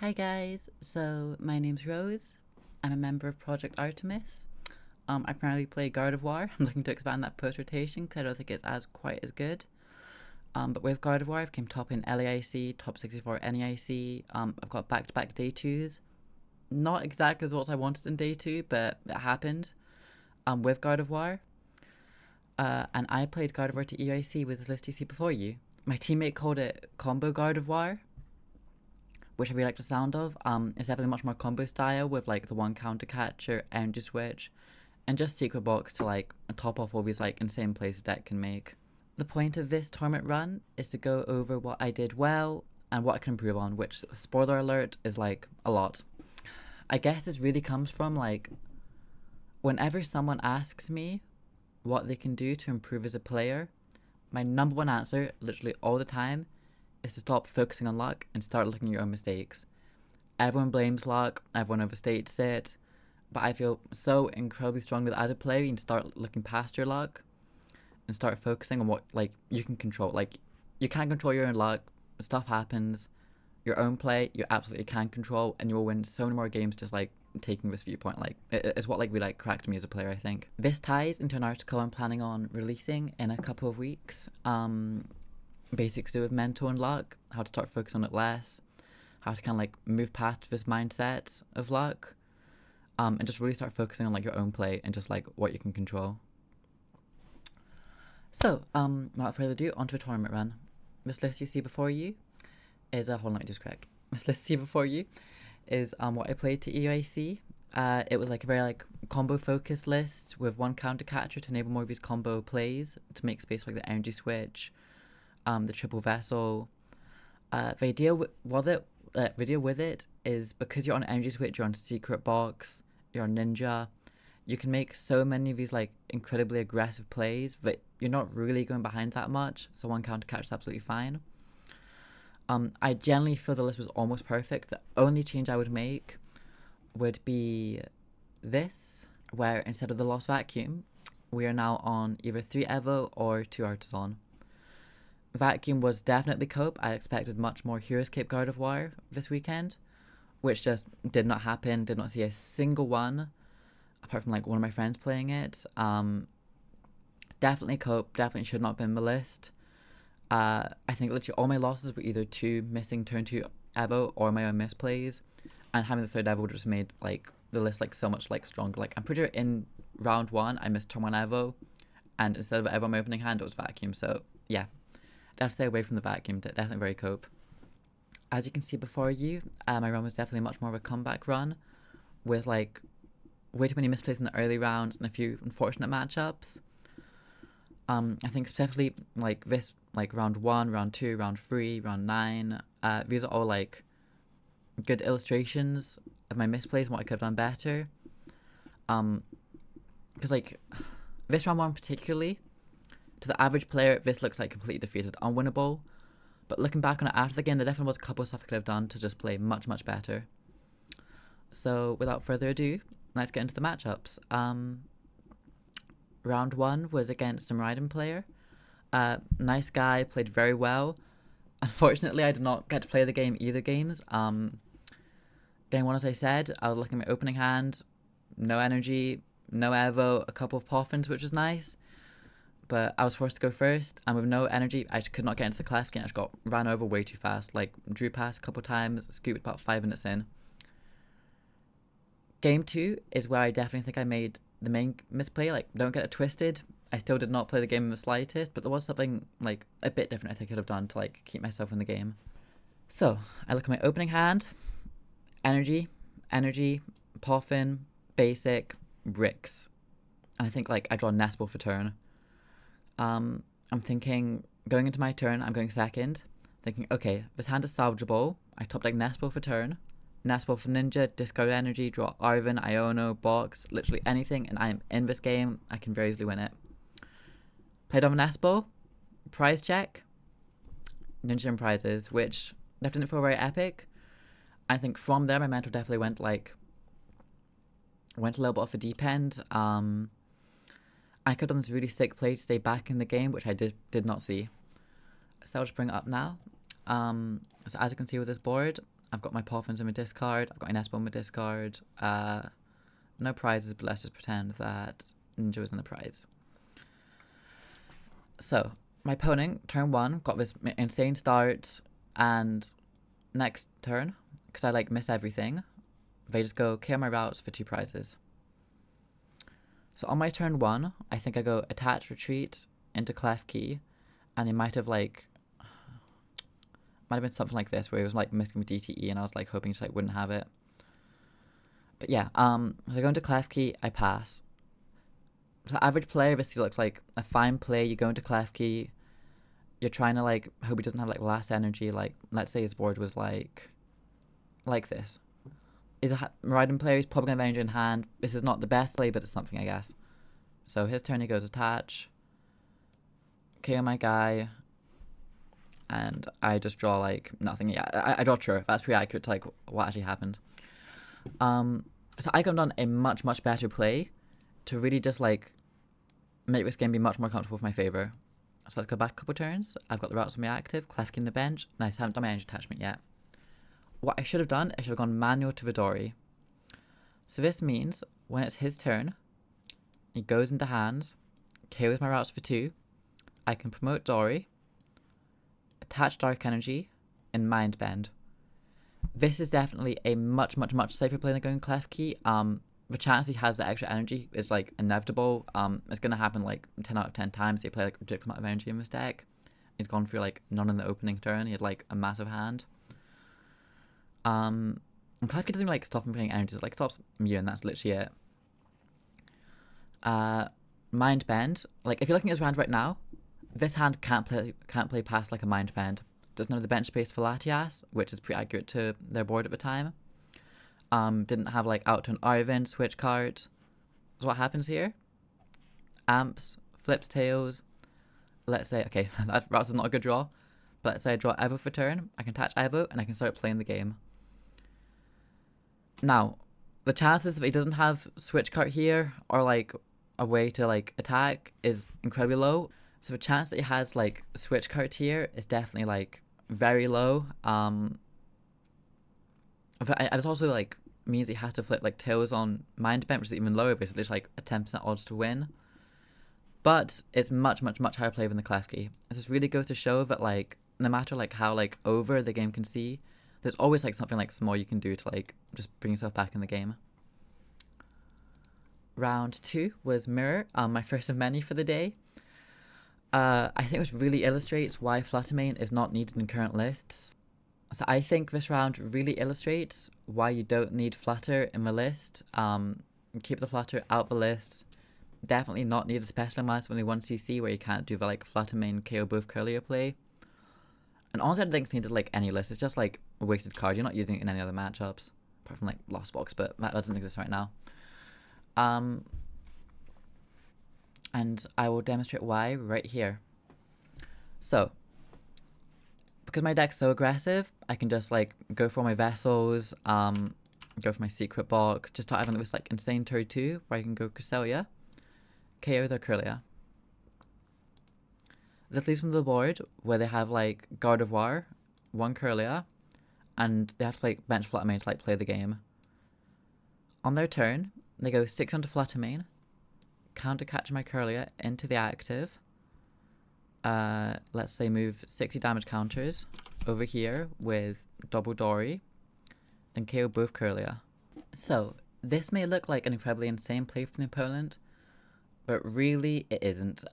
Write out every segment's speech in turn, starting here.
Hi guys, so my name's Rose. I'm a member of Project Artemis. I primarily play Gardevoir. I'm looking to expand that post rotation because I don't think it's as quite as good. But with Gardevoir, I've came top in LAIC, top 64 NEIC. I've got back-to-back day twos. Not exactly the results I wanted in day two, but it happened. With Gardevoir, and I played Gardevoir to EUIC with the list you see before you. My teammate called it Combo Gardevoir, which I really like the sound of. It's definitely much more combo style with like the one counter catcher, energy switch, and just secret box to like top off all these like insane plays the deck can make. The point of this tournament run is to go over what I did well and what I can improve on, which spoiler alert is like a lot. I guess this really comes from like whenever someone asks me what they can do to improve as a player, my number one answer, literally all the time, is to stop focusing on luck and start looking at your own mistakes. Everyone blames luck, everyone overstates it, but I feel so incredibly strongly that as a player, you need to start looking past your luck and start focusing on what like you can control. Like you can't control your own luck, stuff happens. Your own play, you absolutely can control, and you will win so many more games just like taking this viewpoint. Like it's what like really like cracked me as a player, I think. This ties into an article I'm planning on releasing in a couple of weeks. Basics to do with mental and luck, how to start focusing on it less, how to kind of like move past this mindset of luck, and just really start focusing on like your own play and just like what you can control. So, without further ado, onto a tournament run. This list you see before you is hold on, let me just correct. This list you see before you is what I played to EUIC. It was like a very like combo focused list with one counter catcher to enable more of these combo plays to make space for like the energy switch, the triple vessel. The idea with it is because you're on energy switch, you're on secret box, you're on ninja, you can make so many of these like incredibly aggressive plays that you're not really going behind that much. So one counter catch is absolutely fine. I generally feel the list was almost perfect. The only change I would make would be this, where instead of the Lost Vacuum, we are now on either 3 Evo or 2 Artisan. Vacuum was definitely cope. I expected much more Heroes Cape Gardevoir this weekend, which just did not happen. Did not see a single one, apart from like one of my friends playing it. Definitely cope. Definitely should not have been in the list. I think literally all my losses were either 2 missing turn 2 Evo or my own misplays, and having the third Evo would just made like the list like so much like stronger. Like I'm pretty sure in round 1 I missed turn 1 Evo, and instead of Evo on my opening hand it was Vacuum. So yeah, definitely stay away from the Vacuum. Definitely very cope. As you can see before you, my run was definitely much more of a comeback run, with like way too many misplays in the early rounds and a few unfortunate matchups. I think specifically like this, like round 1, round 2, round 3, round 9. These are all like good illustrations of my misplays and what I could have done better. Because like this round 1 particularly, to the average player, this looks like completely defeated, unwinnable. But looking back on it after the game, there definitely was a couple of stuff I could have done to just play much, much better. So without further ado, let's get into the matchups. Round 1 was against a Raiden player. Nice guy, played very well. Unfortunately, I did not get to play the game either games. Game 1, as I said, I was looking at my opening hand, no energy, no Evo, a couple of Poffins, which was nice. But I was forced to go first, and with no energy, I just could not get into the clef game. I just got ran over way too fast. Like, drew past a couple times, scooped about 5 minutes in. Game 2 is where I definitely think I made the main misplay. Like, don't get it twisted. I still did not play the game in the slightest, but there was something, like, a bit different I think I could have done to, like, keep myself in the game. So, I look at my opening hand. Energy, Poffin, basic, bricks. And I think, like, I draw Nestball for turn. I'm thinking, going into my turn, I'm going second. Thinking, okay, this hand is salvageable. I top deck Nestball for turn. Nestball for ninja, discard energy, draw Arven, Iono, box, literally anything, and I am in this game. I can very easily win it. Played on Nestball, prize check, ninja and prizes, which definitely didn't feel very epic. I think from there my mental definitely went a little bit off the deep end. I could have done this really sick play to stay back in the game, which I did not see. So I'll just bring it up now. So as you can see with this board, I've got my Poffins in my discard. I've got an Espo in my discard. No prizes, but let's just pretend that Ninja was in the prize. So, my opponent, turn 1, got this insane start, and next turn, because I miss everything, they just go KO my routes for 2 prizes. So on my turn 1, I think I go attach, retreat into Clef Key, and it might have been something like this where it was missing DTE, and I was hoping just wouldn't have it. But yeah, so I go into Clef Key, I pass. So average player, this looks like a fine play. You go into Clef Key, you're trying to hope he doesn't have last energy. Let's say his board was like this. Is a Raiden player, he's probably going to have energy in hand. This is not the best play, but it's something, I guess. So his turn, he goes attach, KO my guy, and I just draw nothing. Yeah, I draw true. That's pretty accurate to what actually happened. So I could have done a much, much better play to really just make this game be much more comfortable for my favour. So let's go back a couple turns. I've got the routes on my active, Clef Key in the bench. Nice, I haven't done my energy attachment yet. What I should have done, I should have gone manual to Vidori. So this means when it's his turn, he goes into hands, KOs my routes for 2. I can promote Dory, attach Dark Energy, and Mind Bend. This is definitely a much, much, much safer play than going Clef Key. The chance he has that extra energy is inevitable. It's gonna happen 10 out of 10 times. They play a ridiculous amount of energy in this deck. He's gone through none in the opening turn. He had a massive hand. And Clef Key doesn't stop him playing energies. It stops Mew, and that's literally it. Mind Bend. If you're looking at his hand right now, this hand can't play past a Mind Bend. Doesn't have the bench space for Latias, which is pretty accurate to their board at the time. Didn't have out turn Arvin, switch cards. So what happens here? Amps, flips tails. Let's say, okay, that route is not a good draw. But let's say I draw Evo for turn. I can attach Evo and I can start playing the game. Now, the chances that he doesn't have switch card here or a way to attack is incredibly low. So the chance that he has switch card here is definitely very low. It's also means he has to flip tails on Mind Bent, which is even lower, because it's a 10% odds to win. But it's much, much, much higher play than the Clef Key. This really goes to show that no matter how over the game can see, there's always something small you can do to just bring yourself back in the game. Round 2 was Mirror, my first of many for the day. I think this really illustrates why Fluttermane is not needed in current lists. So I think this round really illustrates why you don't need Flutter in the list. Keep the Flutter out the list. Definitely not need a special mask only 1cc where you can't do the Fluttermane KO both Curlier play. And honestly, I don't think it's needed any list. It's just a wasted card. You're not using it in any other matchups apart from Lost Box, but that doesn't exist right now. And I will demonstrate why right here. So, because my deck's so aggressive, I can just go for my vessels, go for my secret box, just start having this insane turn 2 where I can go Cresselia, KO their Curlier. This leaves them to the board where they have Gardevoir, 1 Curlier, and they have to play bench Fluttermane to play the game. On their turn, they go 6 onto Fluttermane, counter catch my Curlier into the active. Let's say move 60 damage counters over here with double Dory, then KO both Curlier. So this may look like an incredibly insane play from the opponent, but really it isn't.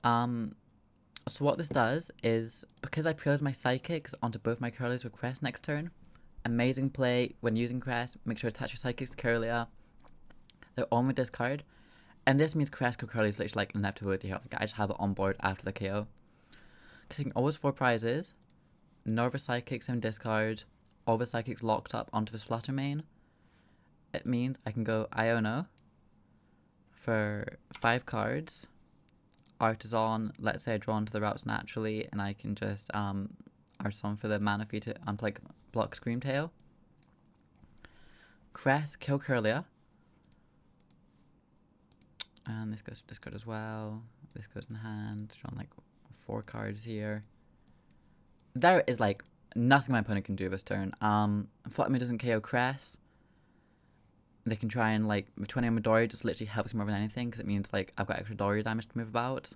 So what this does is, because I preloaded my Psychics onto both my Curliers with Crest next turn, amazing play. When using Crest, make sure to attach your Psychics to Curlier. They're on my discard, and this means Crest Curlier is literally an inevitability here. I just have it on board after the KO. Because you can always 4 prizes, no other Psychics in discard, all the Psychics locked up onto this Fluttermane. It means I can go Iono for 5 cards, Artisan, let's say I draw into the routes naturally, and I can just Artisan for the mana fee to block Screamtail. Crest, kill Curlier. And this goes to discard as well. This goes in hand, drawn 4 cards here. There is nothing my opponent can do this turn. Flatman doesn't KO Cress. They can try and like with 20 on Midori just literally helps more than anything because it means like I've got extra Dory damage to move about.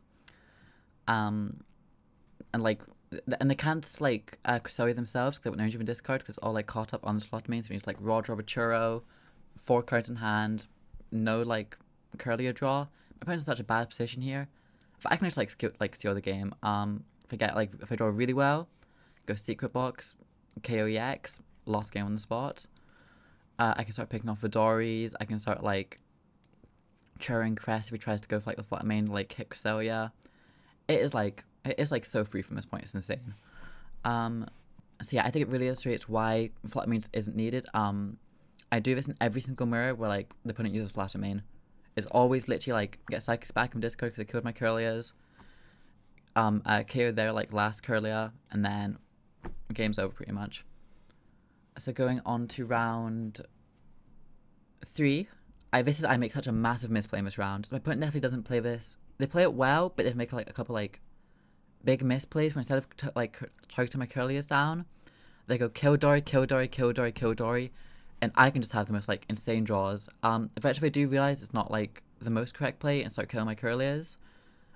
And like and they can't like Cresselia themselves because they won't even discard because it's all like caught up on the slot main. So it's like raw draw with Churro, 4 cards in hand, no like Curlier draw. My opponent's in such a bad position here. If I can just like steal the game, if I draw really well, go Secret Box, KO EX, lost game on the spot. I can start picking off Vidoris. I can start like churring Crest if he tries to go for like the flat main, like hit Cresselia. It is like so free from this point. It's insane. So yeah, I think it really illustrates why flat main isn't needed. I do this in every single mirror where like the opponent uses flatter main. It's always literally like get Psychics back from discard because they killed my Curliers. KO their like last Curlier and then game's over pretty much. So going on to round 3, I make such a massive misplay in this round. My opponent definitely doesn't play this. They play it well, but they make like a couple like big misplays where instead of targeting my Curliers down, they go kill Dory, kill Dory, kill Dory, kill Dory, and I can just have the most like insane draws. Eventually I do realize it's not like the most correct play and start killing my Curliers,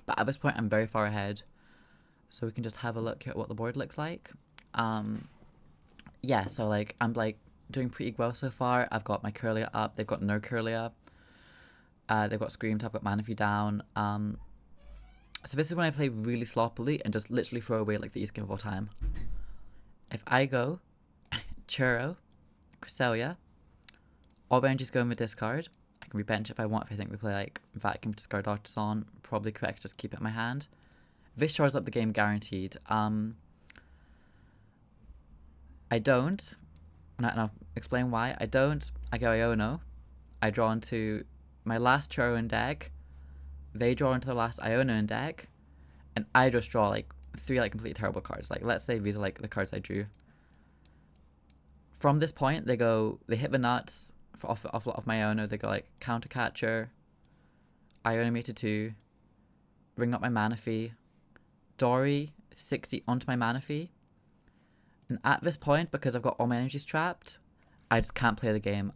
but at this point I'm very far ahead. So we can just have a look at what the board looks like. Yeah, so like I'm like doing pretty well so far. I've got my Curlier up. They've got no Curlier. They've got Screamed. I've got Manaphy down. So this is when I play really sloppily and just literally throw away like the easiest game of all time. If I go Churro, Cresselia, all ranges go in the discard. I can rebench if I want. If I think we play like Vacuum, discard Artisan, probably correct. Just keep it in my hand. This shores up the game guaranteed. I don't, and I'll explain why. I don't. I go Iono. I draw into my last Churro in deck. They draw into the last Iono in deck, and I just draw like 3 like completely terrible cards. Like let's say these are like the cards I drew. From this point, they hit the nuts off my Iono. They go like Counter Catcher, Iono me to 2, bring up my Manaphy, Dory 60 onto my Manaphy. And at this point, because I've got all my energies trapped, I just can't play the game.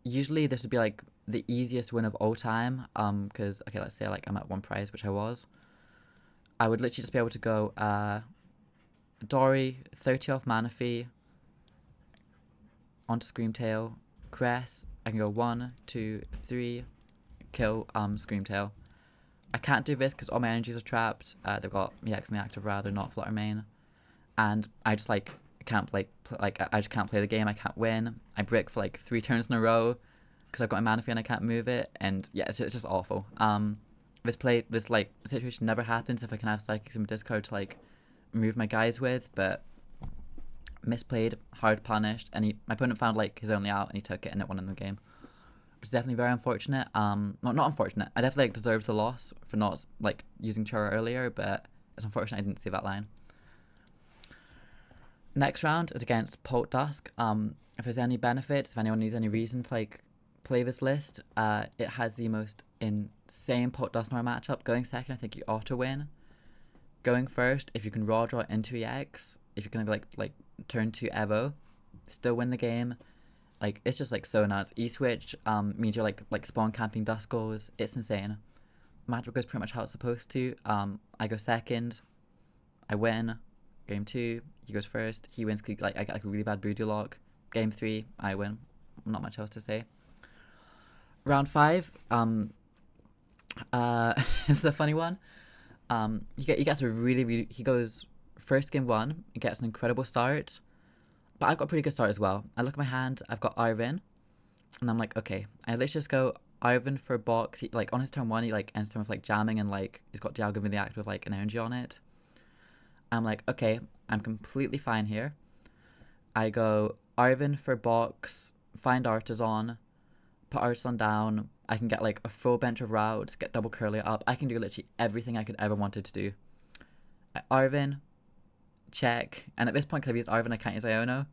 Usually this would be like the easiest win of all time. Because okay, let's say like I'm at 1 prize, which I was. I would literally just be able to go Dory 30 off Manaphy onto Screamtail, Cress. I can go 1, 2, 3, kill Screamtail. I can't do this because all my energies are trapped. They've got EX in the active rather, not Flutter Main. And I just like can't I just can't play the game. I can't win. I brick for like 3 turns in a row because I've got my Manaphy and I can't move it. And yeah, it's just awful. This like situation never happens if I can have Psychics in my discard to like move my guys with, but misplayed, hard punished, and my opponent found like his only out and he took it and it won in the game, which is definitely very unfortunate. Not unfortunate. I definitely like deserved the loss for not like using Churro earlier, but it's unfortunate I didn't see that line. Next round is against Pult Dusk. If there's any benefits, if anyone needs any reason to like play this list, it has the most insane Pult Dusk in our matchup. Going second, I think you ought to win. Going first, if you can raw draw into EX, if you're gonna like turn to Evo, still win the game. Like it's just like so nuts. E-switch means you're like spawn camping Duskulls. It's insane. Matchup goes pretty much how it's supposed to. I go second, I win. Game 2, he goes first. He wins. Like I get like a really bad booty lock. Game 3, I win. Not much else to say. Round 5. This is a funny one. He gets a really he goes first game 1. He gets an incredible start, but I've got a pretty good start as well. I look at my hand. I've got Arvin, and I'm like, okay. Let's just go Arvin for box. He, like on his turn 1, he like ends turn with like jamming and like he's got Dialga in the act with like an energy on it. I'm like, okay, I'm completely fine here. I go Arvin for box, find Artisan, put Artisan down. I can get like a full bench of routes, get double Curlier up. I can do literally everything I could ever wanted to do. Arvin, check. And at this point, because I've used Arvin, I can't use Iono.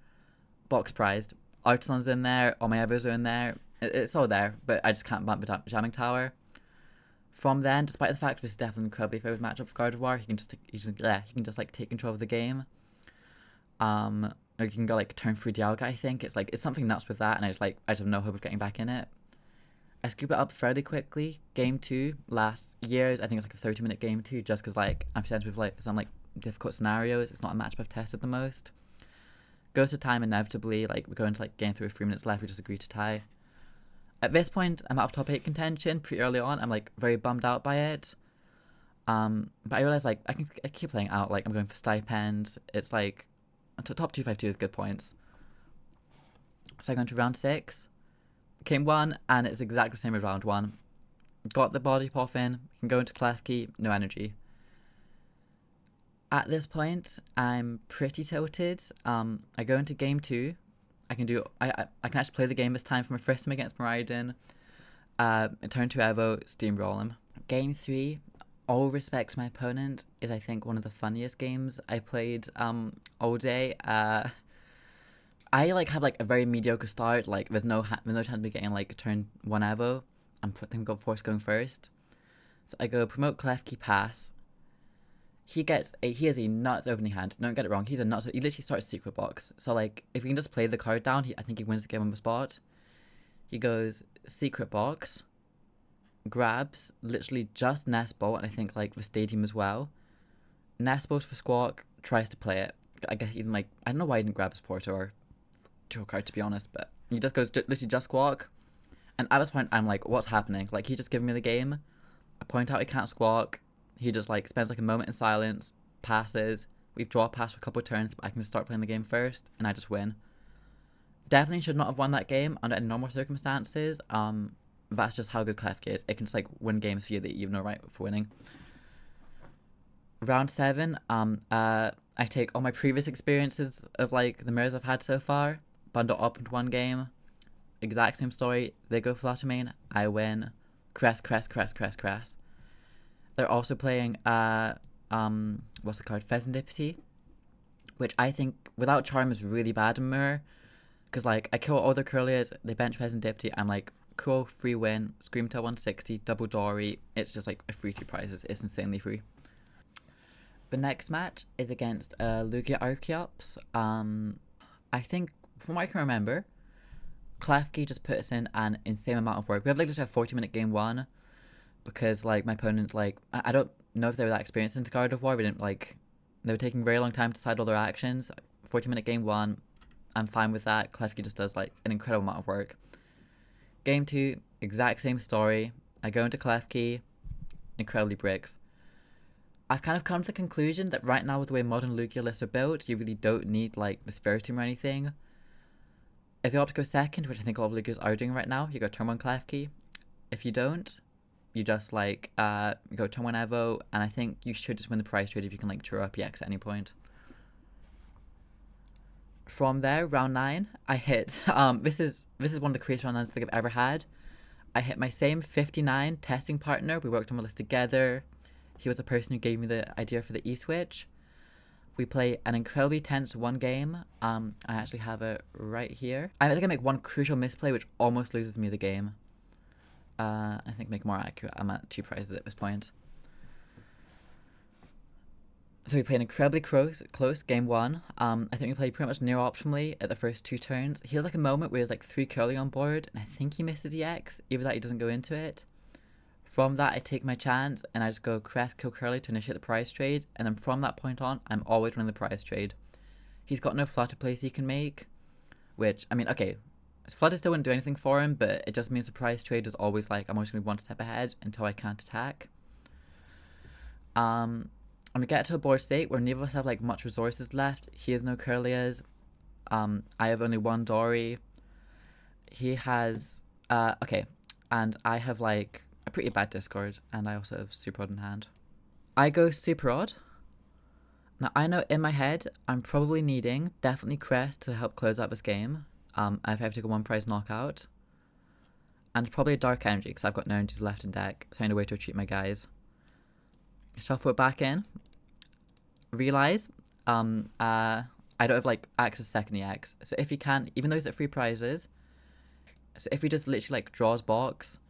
Box prized. Artisan's in there, all my Evos are in there. It's all there, but I just can't bump the Jamming Tower. From then, despite the fact this is definitely an incredibly favored matchup for Gardevoir, he can just like take control of the game. Or you can go like turn 3 Dialga, I think. It's something nuts with that, and I just have no hope of getting back in it. I scoop it up fairly quickly. Game 2 lasts years. I think it's like a 30-minute game 2, just because like I'm presented with like some like difficult scenarios. It's not a matchup I've tested the most. Goes to time inevitably. Like we're going to like game 3 with 3 minutes left. We just agree to tie. At this point, I'm out of top 8 contention pretty early on. I'm like very bummed out by it. But I realize like I keep playing out. Like I'm going for stipends. It's like top 252 is good points. So I go into round 6. Game 1, and it's exactly the same as round 1. Got the body pop in. Can go into Klefki. No energy. At this point, I'm pretty tilted. I go into game 2. I can actually play the game this time for my first time against Miraidon. Turn 2 Evo, steamroll him. Game 3, all respect to my opponent, is I think one of the funniest games I played all day. I like have like a very mediocre start. Like there's no chance of me getting like turn 1 Evo. I'm forced going first. So I go promote Klefki pass. He has a nuts opening hand. Don't get it wrong. He's a nuts. He literally starts secret box. So like if we can just play the card down, I think he wins the game on the spot. He goes secret box, grabs literally just nest bolt, and I think like the stadium as well. Nest bolt for Squawk, tries to play it. I guess even like I don't know why he didn't grab his Porter or draw card to be honest, but he just goes literally just Squawk. And at this point, I'm like, what's happening? Like he's just giving me the game. I point out he can't Squawk. He just like spends like a moment in silence, passes. We draw a pass for a couple of turns, but I can just start playing the game first, and I just win. Definitely should not have won that game under any normal circumstances. That's just how good Klefki is. It can just like win games for you that you have no right for winning. Round 7, I take all my previous experiences of like the mirrors I've had so far, bundle up into one game. Exact same story. They go Fluttermane, I win. Crest. They're also playing what's the card? Pheasantipity, which I think without charm is really bad in mirror. Because like I kill all their Curlias, they bench Pheasantipity, I'm like, cool, free win, Scream Tail 160, double Dory. It's just like a free 2 prizes. It's insanely free. The next match is against Lugia Archeops. I think from what I can remember, Klefki just put us in an insane amount of work. We have like literally a 40-minute game 1. Because like my opponent, like I don't know if they were that experienced into Gardevoir. They were taking a very long time to decide all their actions. 40-minute game 1, I'm fine with that. Klefki just does like an incredible amount of work. Game 2, exact same story. I go into Klefki, incredibly bricks. I've kind of come to the conclusion that right now with the way modern Lugia lists are built, you really don't need like the Spiritomb or anything. If you opt to go second, which I think all of Lugias are doing right now, you go turn 1 Klefki. If you don't, you just like go turn 1 Evo, and I think you should just win the prize trade if you can like draw up EX at any point. From there, round 9, I hit this is one of the craziest round 9s I think I've ever had. I hit my same 59 testing partner. We worked on the list together. He was the person who gave me the idea for the E-Switch. We play an incredibly tense 1 game. I actually have it right here. I think I make one crucial misplay which almost loses me the game. I think make more accurate. I'm at 2 prizes at this point. So we played an incredibly close game 1. I think we played pretty much near optimally at the first 2 turns. He has like a moment where there's like 3 curly on board, and I think he misses EX. Either that he doesn't go into it. From that, I take my chance, and I just go crest, kill curly to initiate the prize trade. And then from that point on, I'm always winning the prize trade. He's got no flutter plays he can make, which, I mean, okay, Flutter still wouldn't do anything for him, but it just means the prize trade is always like, I'm always going to be 1 step ahead until I can't attack. I'm going to get to a board state where neither of us have like much resources left. He has no Curlias. I have only 1 Dory. He has, okay, and I have like a pretty bad discard, and I also have Super Odd in hand. I go Super Odd. Now I know in my head, I'm probably needing definitely Crest to help close out this game. I have to go 1 prize knockout. And probably a Dark Energy, because I've got no energies left in deck, so I need a way to retreat my guys. Shuffle it back in. Realize, I don't have like access to second EX. So if he can, even though he's at 3 prizes, so if he just literally like draws box,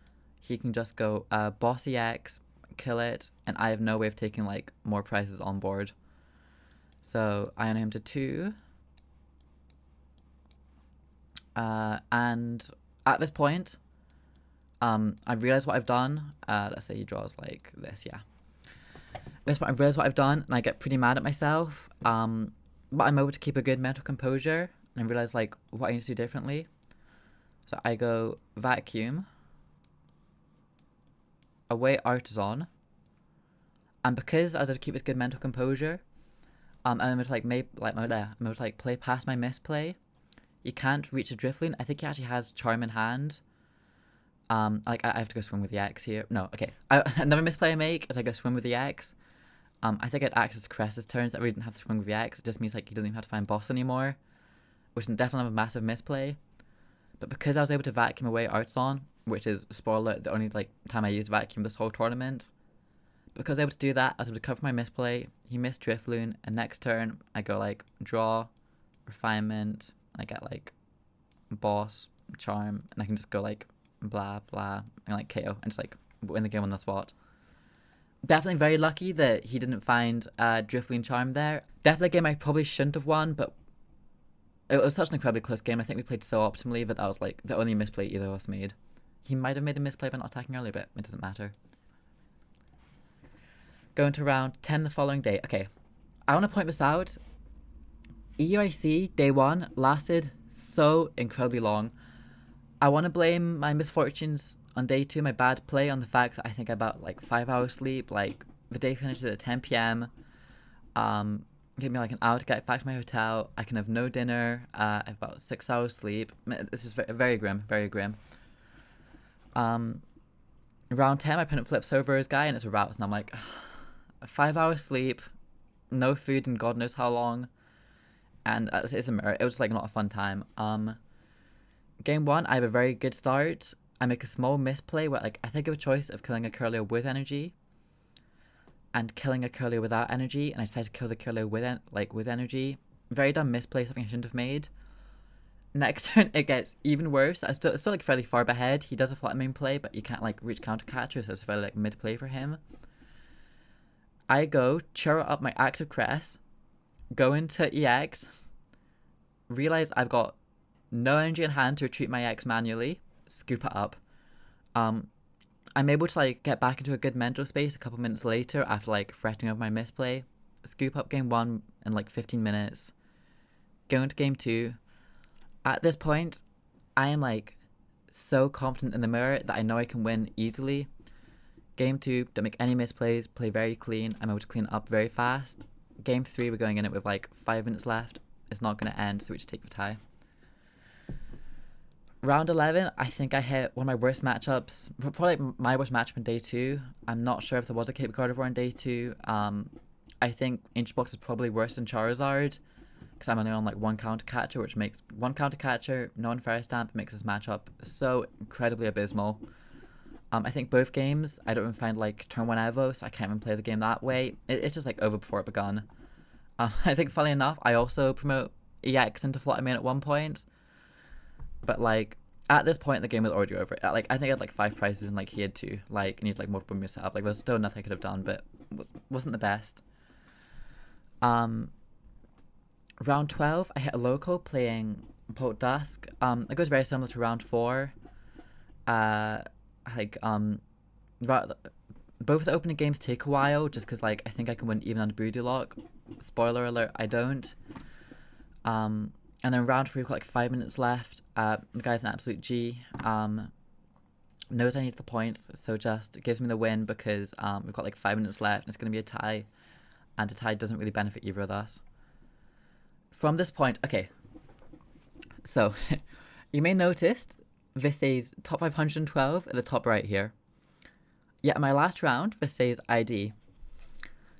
he can just go boss EX, kill it, and I have no way of taking like more prizes on board. So I own him to 2. And at this point, I realize what I've done. Let's say he draws like this, yeah. At this point, I realize what I've done, and I get pretty mad at myself. But I'm able to keep a good mental composure, and I realize like what I need to do differently. So I go vacuum, away artisan, and because I was able to keep this good mental composure, I'm able to I'm able to like play past my misplay. You can't reach a Drifloon. I think he actually has Charm in hand. I have to go swim with the X here. No, okay. Another misplay I make is I go swim with the X. I think it acts as Cress's turns. I really didn't have to swim with the X. It just means like he doesn't even have to find boss anymore, which is definitely a massive misplay. But because I was able to vacuum away Artisan, which is, spoiler alert, the only like time I used vacuum this whole tournament, because I was able to do that, I was able to cover my misplay. He missed Drifloon, and next turn I go like draw, refinement. I get like boss, charm, and I can just go like blah blah and like KO and just like win the game on the spot. Definitely very lucky that he didn't find Drifloon charm there. Definitely a game I probably shouldn't have won, but it was such an incredibly close game. I think we played so optimally that was like the only misplay either of us made. He might have made a misplay by not attacking earlier, but it doesn't matter. Going to round 10 the following day. Okay, I want to point this out. EUIC day 1 lasted so incredibly long. I want to blame my misfortunes on day 2, my bad play, on the fact that I think I about like 5 hours sleep. Like the day finishes at 10 p.m. Give me like an hour to get back to my hotel. I can have no dinner. I have about 6 hours sleep. This is very grim, very grim. Round 10, my opponent flips over his guy and it's a rout, and I'm like, 5 hours sleep, no food in God knows how long, and it's a mirror. It was like not a fun time. Game 1, I have a very good start. I make a small misplay where like I think of a choice of killing a Curlier with energy and killing a Curlier without energy, and I decide to kill the Curlier with energy. Very dumb misplay, something I shouldn't have made. Next turn it gets even worse. I'm still like fairly far ahead. He does a flat main play, but you can't like reach counter catcher, so it's fairly like mid play for him. I go churro up my active Cress, go into EX, realize I've got no energy in hand to retreat my EX manually, scoop it up. I'm able to like get back into a good mental space a couple minutes later after like fretting over my misplay. Scoop up game 1 in like 15 minutes. Go into game 2. At this point, I am like so confident in the mirror that I know I can win easily. Game 2, don't make any misplays, play very clean. I'm able to clean up very fast. Game 3, we're going in it with like 5 minutes left. It's not going to end, so we just take the tie. Round 11, I think I hit one of my worst matchups. Probably my worst matchup in day 2. I'm not sure if there was a Cape Gardevoir in day 2. I think Ancient Box is probably worse than Charizard, because I'm only on like one counter catcher, which makes one counter catcher, no Unfair Stamp, makes this matchup so incredibly abysmal. I think both games, I don't even find like turn 1 Evo, so I can't even play the game that way. It's just like over before it begun. I think funnily enough, I also promote EX into Flutter Main at one point. But like at this point, the game was already over. Like I think I had like 5 prizes and like he had 2. Like need like multiple moves set up. Like there's still nothing I could have done, but wasn't the best. Round 12, I hit a local playing Bolt Dusk. It goes very similar to round 4. Both the opening games take a while, just because like I think I can win even under Booty Lock. Spoiler alert, I don't. And then round 3, we've got like 5 minutes left. The guy's an absolute G. Knows I need the points, so just gives me the win because we've got like 5 minutes left and it's going to be a tie. And a tie doesn't really benefit either of us. From this point, okay. So, you may notice this says top 512 at the top right here. Yeah, in my last round, this says ID.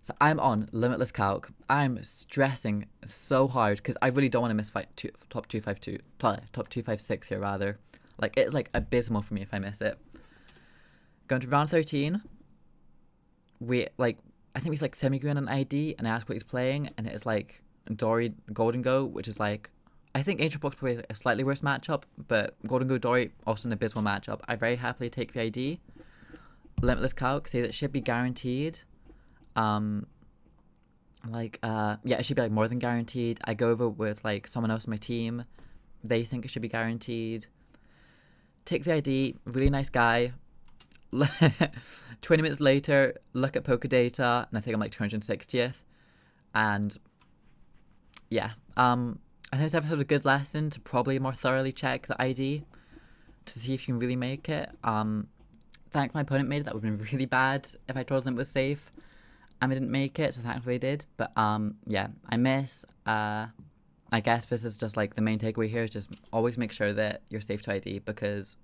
So I'm on Limitless Calc. I'm stressing so hard because I really don't want to miss top 252, top 256 here rather. Like it's like abysmal for me if I miss it. Going to round 13. I think we like semi-green on ID, and I ask what he's playing, and it's like Dory Golden Go, which is like I think Ancient Box probably a slightly worse matchup, but Golden Go Dory also an abysmal matchup. I very happily take the ID. Limitless Calc says it should be guaranteed. Yeah, it should be like more than guaranteed. I go over with like someone else on my team. they think it should be guaranteed. Take the ID, really nice guy. 20 minutes later, look at poker data, and I think I'm like 260th. And yeah, I think this episode was a good lesson to probably more thoroughly check the ID to see if you can really make it. Thank my opponent made it. That would have been really bad if I told them it was safe and they didn't make it, so thankfully they did. But yeah, I miss. I guess this is just like the main takeaway here is just always make sure that you're safe to ID, because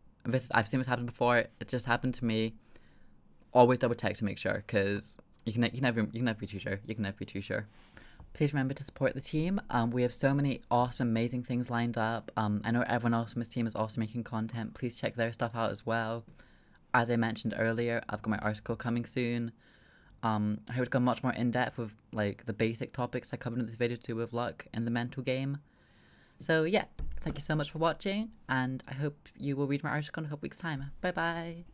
I've seen this happen before. It just happened to me. Always double check to make sure, because you can never be too sure. You can never be too sure. Please remember to support the team. We have so many awesome, amazing things lined up. I know everyone else from this team is also making content. Please check their stuff out as well. As I mentioned earlier, I've got my article coming soon. I would go much more in depth with like the basic topics I covered in this video to do with luck and the mental game. So yeah, thank you so much for watching, and I hope you will read my article in a couple weeks' time. Bye bye.